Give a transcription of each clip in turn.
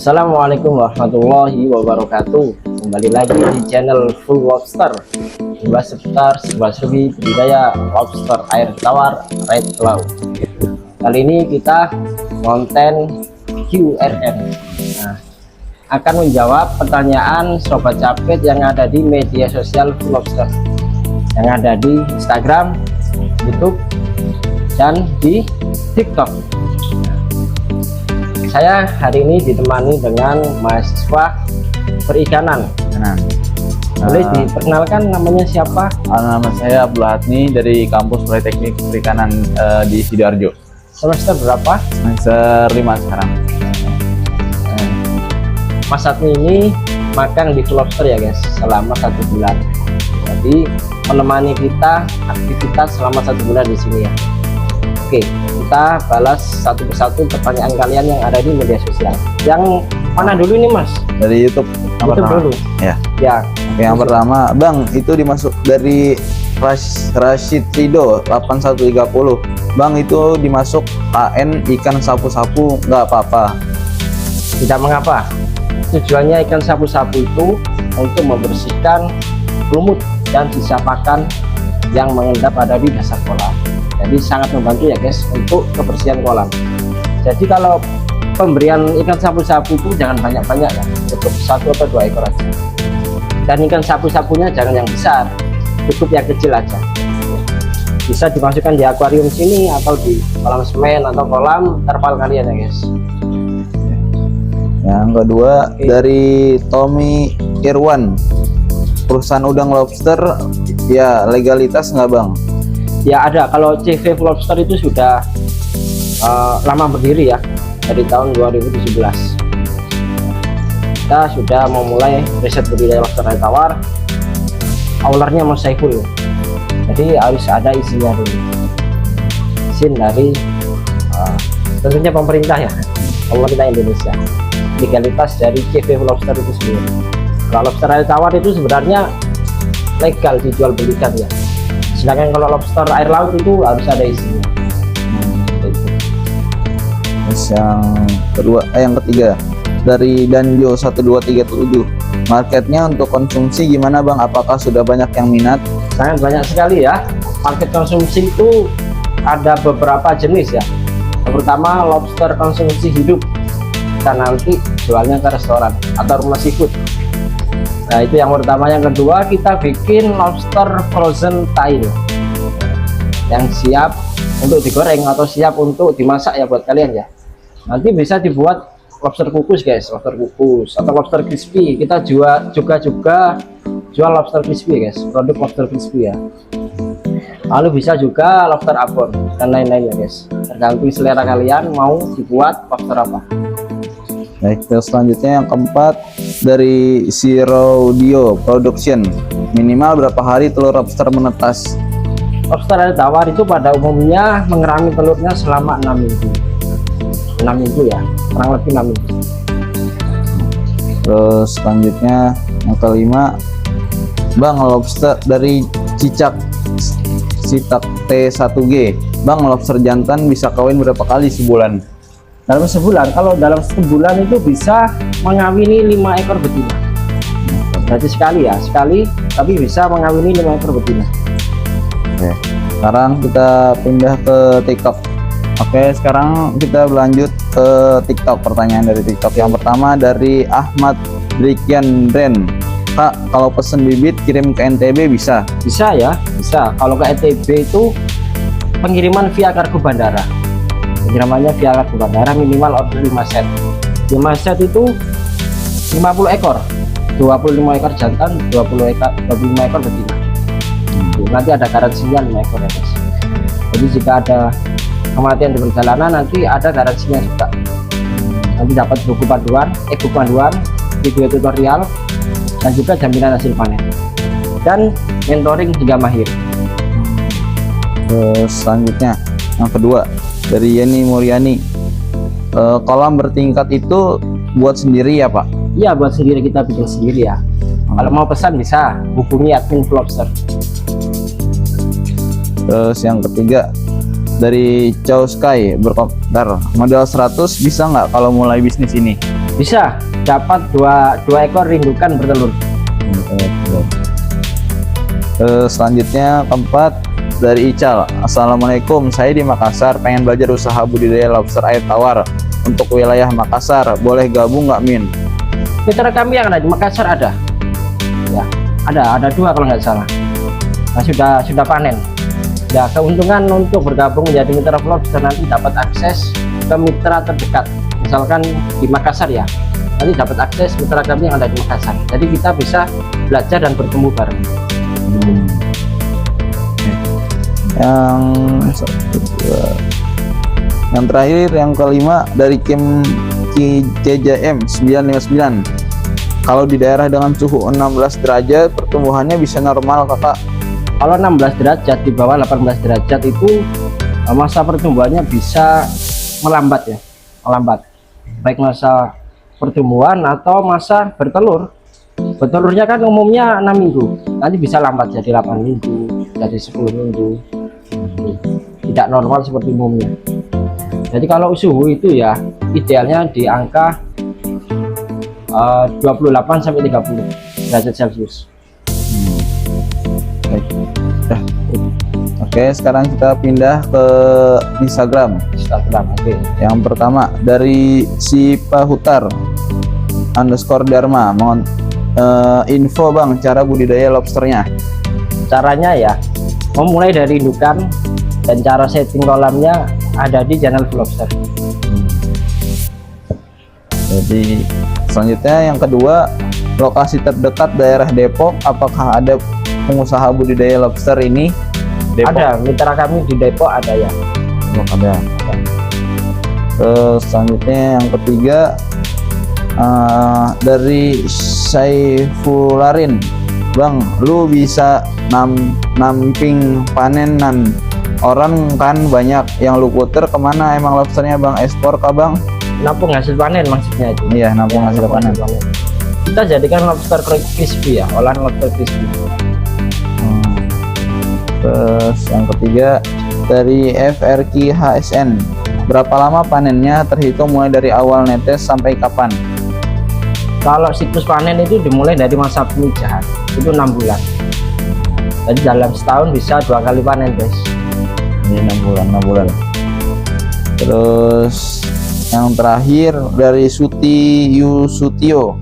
Assalamualaikum warahmatullahi wabarakatuh. Kembali lagi di channel Full Lobster, membahas seputar serba-serbi budidaya lobster air tawar red claw. Kali ini kita konten Q&A. Nah, akan menjawab pertanyaan sobat capit yang ada di media sosial Full Lobster, yang ada di Instagram, YouTube, dan di TikTok. Saya hari ini ditemani dengan mahasiswa perikanan. Boleh diperkenalkan namanya siapa? Nama saya Abdul Hatmi dari kampus Politeknik Perikanan di Sidoarjo. Semester berapa? Semester 5 sekarang. Mas Hatmi ini magang di Full Lobster ya guys, selama 1 bulan. Jadi menemani kita aktivitas selama 1 bulan di sini ya. Oke, kita balas satu persatu pertanyaan kalian yang ada di media sosial. Yang mana dulu ini Mas? Dari YouTube. YouTube dulu. Ya. Ya. Oke, yang pertama, Bang, itu dimasuk dari Rashid Rido 8130. Bang, itu dimasuk KN ikan sapu-sapu nggak apa-apa? Tidak mengapa. Tujuannya ikan sapu-sapu itu untuk membersihkan lumut dan sisa pakan yang mengendap ada di dasar kolam. Jadi sangat membantu ya guys untuk kebersihan kolam. Jadi kalau pemberian ikan sapu-sapu itu jangan banyak-banyak ya, cukup 1 atau 2 ekor aja. Dan ikan sapu-sapunya jangan yang besar, cukup yang kecil aja. Bisa dimasukkan di akuarium sini atau di kolam semen atau kolam terpal kalian ya guys. Yang kedua dari Tommy Irwan, perusahaan udang lobster ya, legalitas nggak Bang? Ya ada, kalau CV Full Lobster itu sudah lama berdiri ya, dari tahun 2017. Kita sudah memulai riset budidaya lobster air tawar. Ownernya Mas Saiful, jadi harus ada izinnya dulu, izin dari tentunya pemerintah ya, pemerintah Indonesia. Legalitas dari CV Full Lobster itu sendiri. Kalau lobster air tawar itu sebenarnya legal dijual belikan ya, sedangkan kalau lobster air laut itu harus ada isinya. Terus yang ketiga dari Danjo 1237, marketnya untuk konsumsi gimana Bang? Apakah sudah banyak yang minat? Sangat banyak sekali ya. Market konsumsi itu ada beberapa jenis ya. Yang pertama lobster konsumsi hidup, kita nanti jualnya ke restoran atau rumah seafood. Nah itu yang pertama. Yang kedua kita bikin lobster frozen tail yang siap untuk digoreng atau siap untuk dimasak ya buat kalian ya. Nanti bisa dibuat lobster kukus guys, lobster kukus atau lobster crispy. Kita juga jual lobster crispy guys, produk lobster crispy ya. Lalu bisa juga lobster abon dan lain-lain ya guys, tergantung selera kalian mau dibuat lobster apa. Baik, terus selanjutnya yang keempat dari Zero Dio Production, minimal berapa hari telur lobster menetas? Lobster air tawar itu pada umumnya mengerami telurnya selama 6 minggu. 6 minggu ya, kurang lebih 6 minggu. Terus selanjutnya yang kelima, Bang, lobster dari Cicak Sitak T1G, Bang, lobster jantan bisa kawin berapa kali sebulan? Dalam sebulan, kalau dalam sebulan itu bisa mengawini 5 ekor betina. Berarti sekali ya, sekali tapi bisa mengawini 5 ekor betina. Oke, sekarang kita pindah ke TikTok. Oke, sekarang kita berlanjut ke TikTok. Pertanyaan dari TikTok yang pertama dari Ahmad Drikian Ren, Kak, kalau pesen bibit kirim ke NTB bisa? Bisa ya, bisa. Kalau ke NTB itu pengiriman via kargo bandara. Pengirimannya via kargo bandara, minimal order 5 set. 5 set itu 50 ekor, 25 ekor jantan, 25 ekor betina. Nanti ada garansinya 5 ekor ya guys. Jadi jika ada kematian di perjalanan nanti ada garansinya juga. Nanti dapat buku panduan, video tutorial, dan juga jaminan hasil panen dan mentoring hingga mahir. Terus selanjutnya yang kedua dari Yeni Muryani, kolam bertingkat itu buat sendiri ya Pak? Iya, buat sendiri, kita bikin sendiri ya. Kalau mau pesan bisa hubungi admin Full Lobster. Terus yang ketiga dari Chow Sky berkomentar, modal 100 bisa nggak kalau mulai bisnis ini? Bisa dapat dua ekor rindukan bertelur. Selanjutnya keempat dari Ical. Assalamualaikum, saya di Makassar pengen belajar usaha budidaya lobster air tawar untuk wilayah Makassar, boleh gabung nggak Min? Mitra kami yang ada di Makassar ada ya, ada 2 kalau nggak salah. Nah, sudah panen ya. Keuntungan untuk bergabung menjadi mitra lobster, nanti dapat akses ke mitra terdekat, misalkan di Makassar ya, nanti dapat akses mitra kami yang ada di Makassar, jadi kita bisa belajar dan bertemu bareng. Yang terakhir, yang kelima dari Kim KJM 959. Kalau di daerah dengan suhu 16 derajat pertumbuhannya bisa normal kakak? Kalau 16 derajat, di bawah 18 derajat itu masa pertumbuhannya bisa melambat ya, melambat, baik masa pertumbuhan atau masa bertelur. Bertelurnya kan umumnya 6 minggu, nanti bisa lambat jadi 8 minggu, jadi 10 minggu, tidak normal seperti umumnya. Jadi kalau suhu itu ya idealnya di angka 28 sampai 30 derajat Celcius. Oke, sekarang kita pindah ke Instagram. Oke. Yang pertama dari si Pahutar _Dharma, mohon info bang cara budidaya lobsternya. Caranya ya memulai dari indukan, dan cara setting kolamnya ada di channel Lobster. Jadi selanjutnya yang kedua, lokasi terdekat daerah Depok, apakah ada pengusaha budidaya lobster ini? Depok. Ada, mitra kami di Depok ada ya. Depok ada. Terus selanjutnya yang ketiga dari Saifularin, bang lu bisa namping panenan, orang kan banyak yang lu puter kemana emang lobsternya bang, ekspor kah bang? Nampung hasil panen maksudnya itu. Iya, nampung hasil panen. Kita jadikan lobster crispy ya, olahan lobster crispy. Terus yang ketiga dari FRQ HSN, berapa lama panennya terhitung mulai dari awal netes sampai kapan? Kalau siklus panen itu dimulai dari masa pemijahan, itu 6 bulan. Jadi dalam setahun bisa 2 kali panen guys. Ini 6 bulan. Terus yang terakhir dari Suti Yusutio,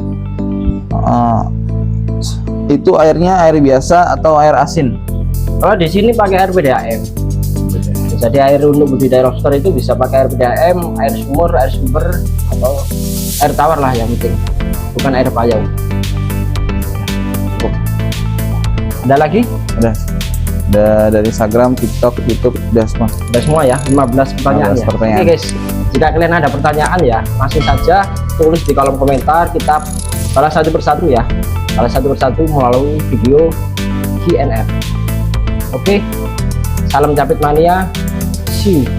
itu airnya air biasa atau air asin? Kalau di sini pakai air PDAM. Jadi air untuk budidaya lobster itu bisa pakai air PDAM, air sumur, atau air tawar lah yang penting, bukan air payau. Ada lagi? Udah dari Instagram, TikTok, YouTube, udah semua. Udah semua ya, 15 pertanyaan. 15 pertanyaan. Oke guys, jika kalian ada pertanyaan ya, langsung saja tulis di kolom komentar, kita balas satu persatu ya, balas satu persatu melalui video Q&A. Oke, salam capit mania, see you.